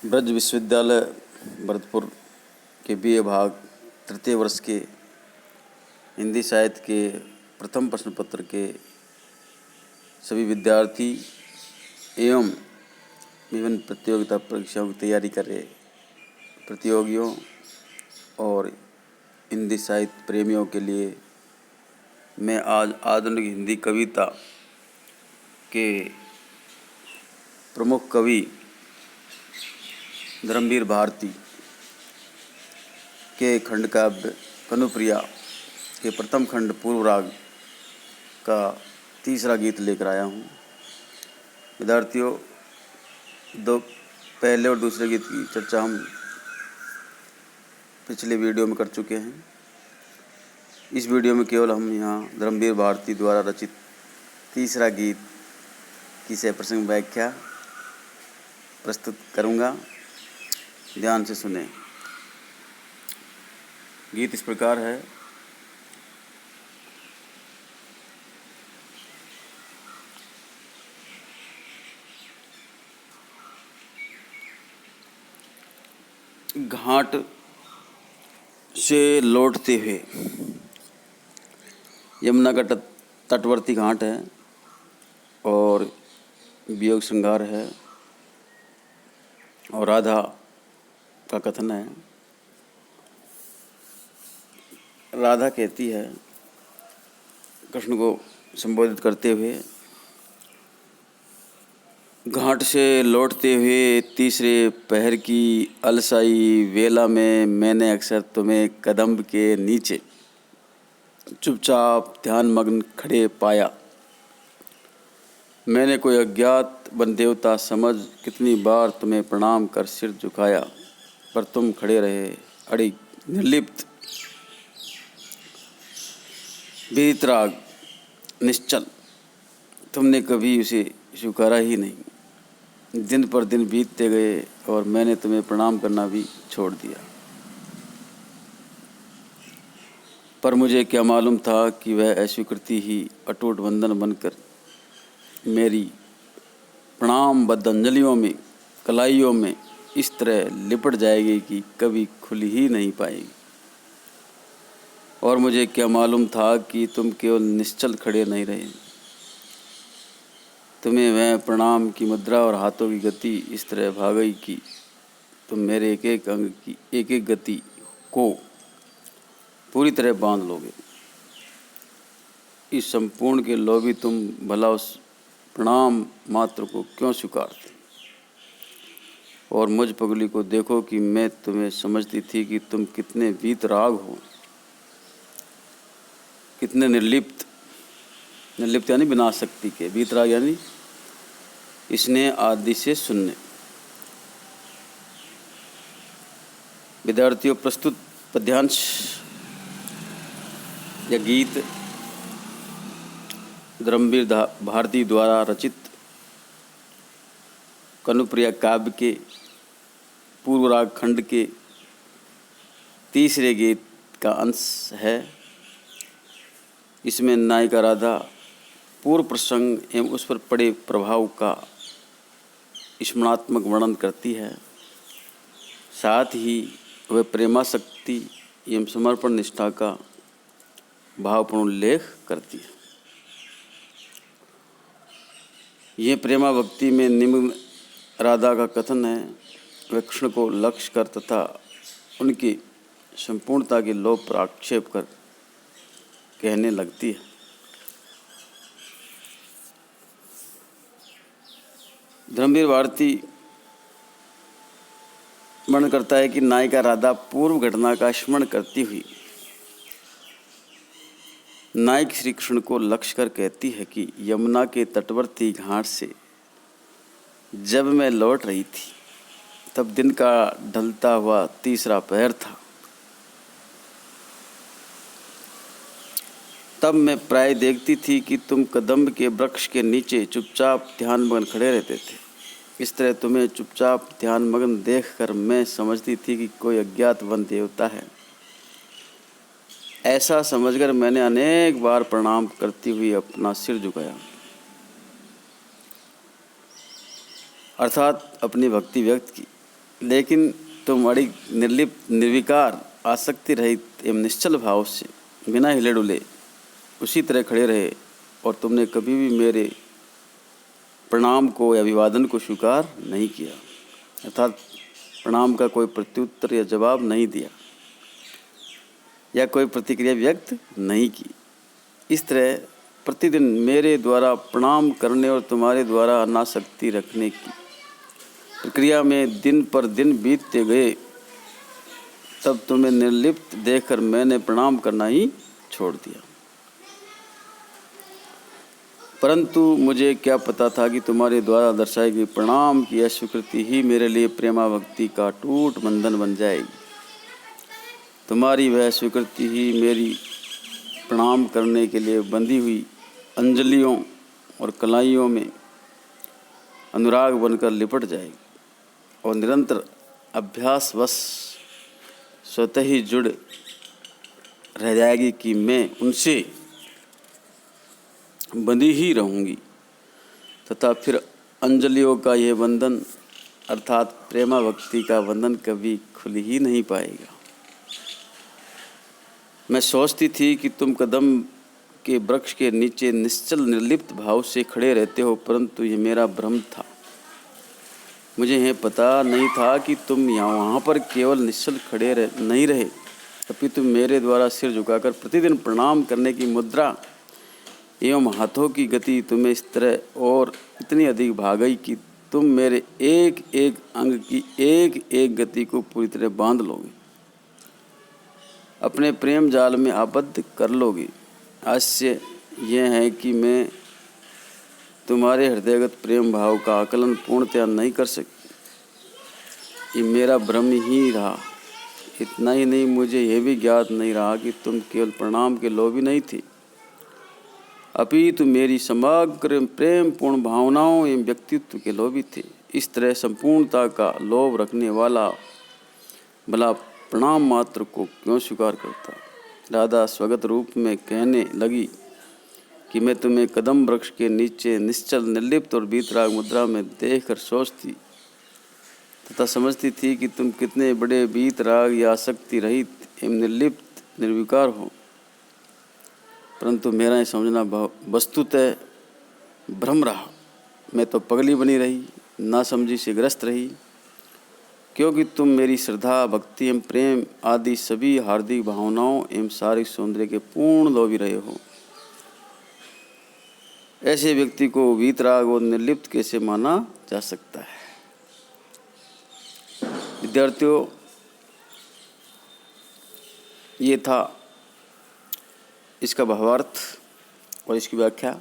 ब्रज विश्वविद्यालय भरतपुर के BA भाग तृतीय वर्ष के हिंदी साहित्य के प्रथम प्रश्न पत्र के सभी विद्यार्थी एवं विभिन्न प्रतियोगिता परीक्षाओं की तैयारी कर रहे प्रतियोगियों और हिंदी साहित्य प्रेमियों के लिए मैं आज आधुनिक हिंदी कविता के प्रमुख कवि धर्मवीर भारती के खंड काव्य कनुप्रिया के प्रथम खंड पूर्व राग का तीसरा गीत लेकर आया हूँ। विद्यार्थियों, दो पहले और दूसरे गीत की चर्चा हम पिछले वीडियो में कर चुके हैं। इस वीडियो में केवल हम यहाँ धर्मवीर भारती द्वारा रचित तीसरा गीत की सह प्रसंग व्याख्या प्रस्तुत करूँगा। ध्यान से सुने। गीत इस प्रकार है। घाट से लौटते हुए, यमुना का तटवर्ती घाट है और वियोग श्रृंगार है और राधा का कथन है। राधा कहती है कृष्ण को संबोधित करते हुए, घाट से लौटते हुए तीसरे पहर की अलसाई वेला में मैंने अक्सर तुम्हें कदम्ब के नीचे चुपचाप ध्यान मग्न खड़े पाया। मैंने कोई अज्ञात वन देवता समझ कितनी बार तुम्हें प्रणाम कर सिर झुकाया, पर तुम खड़े रहे अड़िग निर्लिप्त वीतराग निश्चल। तुमने कभी उसे स्वीकारा ही नहीं। दिन पर दिन बीतते गए और मैंने तुम्हें प्रणाम करना भी छोड़ दिया। पर मुझे क्या मालूम था कि वह अस्वीकृति ही अटूट बंधन बनकर मेरी प्रणामबद्ध अंजलियों में कलाइयों में इस तरह लिपट जाएगी कि कभी खुल ही नहीं पाएगी। और मुझे क्या मालूम था कि तुम केवल निश्चल खड़े नहीं रहे, तुम्हें वह प्रणाम की मुद्रा और हाथों की गति इस तरह भा गई कि तुम मेरे एक एक अंग की एक एक गति को पूरी तरह बांध लोगे। इस संपूर्ण के लोभी तुम भला उस प्रणाम मात्र को क्यों स्वीकारते? और मुझ पगली को देखो कि मैं तुम्हें समझती थी कि तुम कितने वीतराग हो, कितने निर्लिप्त यानी बिना आसक्ति के, वीतराग यानी स्नेह आदि से शून्य। विद्यार्थियों, प्रस्तुत पद्यांश या गीत धर्मवीर भारती द्वारा रचित कनुप्रिया काव्य के पूर्व राग खंड के तीसरे गीत का अंश है। इसमें नायिका राधा पूर्व प्रसंग एवं उस पर पड़े प्रभाव का स्मरणात्मक वर्णन करती है। साथ ही वह प्रेमासक्ति एवं समर्पण निष्ठा का भावपूर्ण उल्लेख करती है। ये प्रेमा भक्ति में निम्न राधा का कथन है। वह कृष्ण को लक्ष्य कर तथा उनकी संपूर्णता के लोभ पर आक्षेप कर कहने लगती है, धर्मवीर भारती वर्णन करता है कि नायिका राधा पूर्व घटना का स्मरण करती हुई नायक श्री कृष्ण को लक्ष्य कर कहती है कि यमुना के तटवर्ती घाट से जब मैं लौट रही थी तब दिन का ढलता हुआ तीसरा पहर था। तब मैं प्राय देखती थी कि तुम कदम्ब के वृक्ष के नीचे चुपचाप ध्यान मग्न खड़े रहते थे। इस तरह तुम्हें चुपचाप ध्यान मग्न देखकर मैं समझती थी कि कोई अज्ञात वन देवता है। ऐसा समझकर मैंने अनेक बार प्रणाम करती हुई अपना सिर झुकाया। अर्थात अपनी भक्ति व्यक्त की। लेकिन तुम अड़ी निर्लिप्त निर्विकार आसक्ति रहित एवं निश्चल भाव से बिना हिले डुले उसी तरह खड़े रहे और तुमने कभी भी मेरे प्रणाम को या अभिवादन को स्वीकार नहीं किया, अर्थात प्रणाम का कोई प्रत्युत्तर या जवाब नहीं दिया या कोई प्रतिक्रिया व्यक्त नहीं की। इस तरह प्रतिदिन मेरे द्वारा प्रणाम करने और तुम्हारे द्वारा अनासक्ति रखने की प्रक्रिया में दिन पर दिन बीतते गए। तब तुम्हें निर्लिप्त देखकर मैंने प्रणाम करना ही छोड़ दिया। परंतु मुझे क्या पता था कि तुम्हारे द्वारा दर्शाई गई प्रणाम की यह स्वीकृति ही मेरे लिए प्रेमा भक्ति का टूट बंधन बन जाएगी। तुम्हारी वह स्वीकृति ही मेरी प्रणाम करने के लिए बंधी हुई अंजलियों और कलाइयों में अनुराग बनकर लिपट जाएगी और निरंतर अभ्यासवश स्वतः ही जुड़ रह जाएगी कि मैं उनसे बंधी ही रहूँगी तथा फिर अंजलियों का यह बंधन अर्थात प्रेमा भक्ति का बंधन कभी खुल ही नहीं पाएगा। मैं सोचती थी कि तुम कदम के वृक्ष के नीचे निश्चल निर्लिप्त भाव से खड़े रहते हो, परंतु ये मेरा भ्रम था। मुझे यह पता नहीं था कि तुम वहाँ पर केवल निश्चल खड़े नहीं रहे, अपितु तुम मेरे द्वारा सिर झुकाकर प्रतिदिन प्रणाम करने की मुद्रा एवं हाथों की गति तुम्हें इस तरह और इतनी अधिक भाग गई कि तुम मेरे एक एक अंग की एक एक गति को पूरी तरह बांध लोगे, अपने प्रेम जाल में आबद्ध कर लोगे। आश्चर्य यह है कि मैं तुम्हारे हृदयगत प्रेम भाव का आकलन पूर्णतया नहीं कर सकी। ये मेरा भ्रम ही रहा। इतना ही नहीं, मुझे यह भी ज्ञात नहीं रहा कि तुम केवल प्रणाम के लोभी नहीं थे, अपितु मेरी समग्र प्रेम पूर्ण भावनाओं एवं व्यक्तित्व के लोभी थे। इस तरह संपूर्णता का लोभ रखने वाला भला प्रणाम मात्र को क्यों स्वीकार करता। राधा स्वगत रूप में कहने लगी कि मैं तुम्हें कदम वृक्ष के नीचे निश्चल निर्लिप्त और बीतराग मुद्रा में देखकर सोचती तथा समझती थी कि तुम कितने बड़े बीतराग या आसक्ति रहित एवं निर्लिप्त निर्विकार हो, परंतु मेरा यह समझना वस्तुतः भ्रम रहा। मैं तो पगली बनी रही, नासमझी से ग्रस्त रही, क्योंकि तुम मेरी श्रद्धा भक्ति एवं प्रेम आदि सभी हार्दिक भावनाओं एवं शारीरिक सौंदर्य के पूर्ण लोभी रहे हो। ऐसे व्यक्ति को वीतराग और निर्लिप्त कैसे माना जा सकता है। विद्यार्थियों, ये था इसका भावार्थ और इसकी व्याख्या।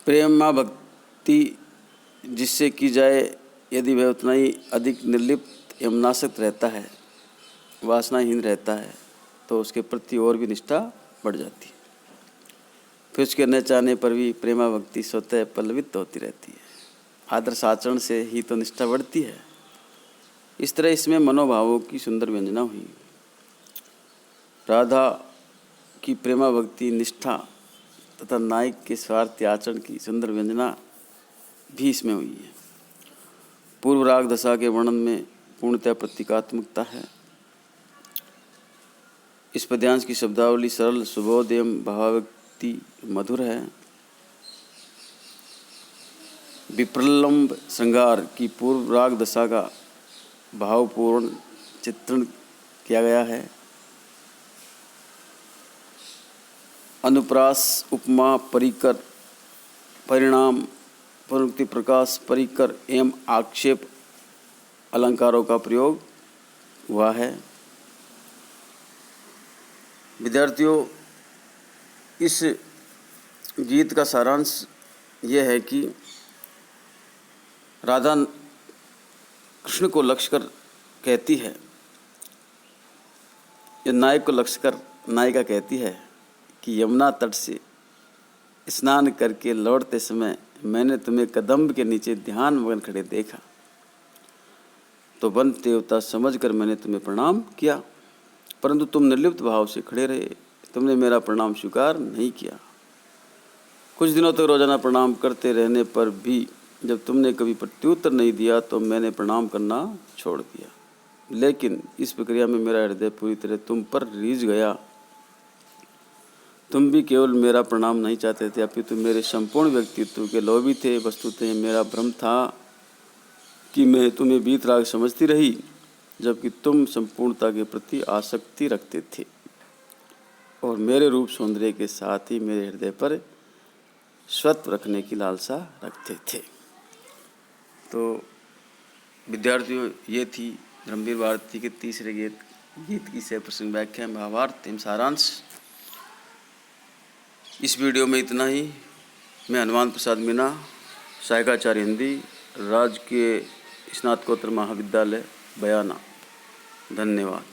प्रेमा भक्ति जिससे की जाए, यदि वह उतना ही अधिक निर्लिप्त एवं नासक्त रहता है, वासनाहीन रहता है, तो उसके प्रति और भी निष्ठा बढ़ जाती है। फिर उसके न चाहने पर भी प्रेमा भक्ति स्वतः पल्लवित होती रहती है। आदर्श आचरण से ही तो निष्ठा बढ़ती है। इस तरह इसमें मनोभावों की सुंदर व्यंजना हुई। राधा की प्रेमा भक्ति निष्ठा तथा नायक के स्वार्थी आचरण की सुंदर व्यंजना भी इसमें हुई है। पूर्व राग दशा के वर्णन में पूर्णतः प्रतीकात्मकता है। इस पद्यांश की शब्दावली सरल सुबोध एवं भावाव्यक्ति मधुर है। विप्रलंब श्रृंगार की पूर्व राग दशा का भावपूर्ण चित्रण किया गया है। अनुप्रास उपमा परिकर परिणाम प्रवृत्ति प्रकाश परिकर एवं आक्षेप अलंकारों का प्रयोग हुआ है। विद्यार्थियों, इस गीत का सारांश यह है कि राधा कृष्ण को लक्ष्य कर कहती है, या नायक को लक्ष्य कर नायिका कहती है कि यमुना तट से स्नान करके लौटते समय मैंने तुम्हें कदम्ब के नीचे ध्यान मगन खड़े देखा, तो वन देवता समझकर मैंने तुम्हें प्रणाम किया, परंतु तुम निर्लिप्त भाव से खड़े रहे, तुमने मेरा प्रणाम स्वीकार नहीं किया। कुछ दिनों तक रोजाना प्रणाम करते रहने पर भी जब तुमने कभी प्रत्युत्तर नहीं दिया तो मैंने प्रणाम करना छोड़ दिया। लेकिन इस प्रक्रिया में मेरा हृदय पूरी तरह तुम पर रीझ गया। तुम भी केवल मेरा प्रणाम नहीं चाहते थे, अपितु मेरे संपूर्ण व्यक्तित्व के लोभी थे। वस्तुतः मेरा भ्रम था कि मैं तुम्हें वीतराग समझती रही, जबकि तुम संपूर्णता के प्रति आसक्ति रखते थे और मेरे रूप सौंदर्य के साथ ही मेरे हृदय पर स्वत्व रखने की लालसा रखते थे। तो विद्यार्थियों, ये थी धर्मवीर भारती के तीसरे गीत की सह प्रसंग व्याख्या भावार्थ एवं सारांश। इस वीडियो में इतना ही। मैं हनुमान प्रसाद मीना, सहायकाचार्य हिंदी, राजकीय स्नातकोत्तर महाविद्यालय बयाना। धन्यवाद।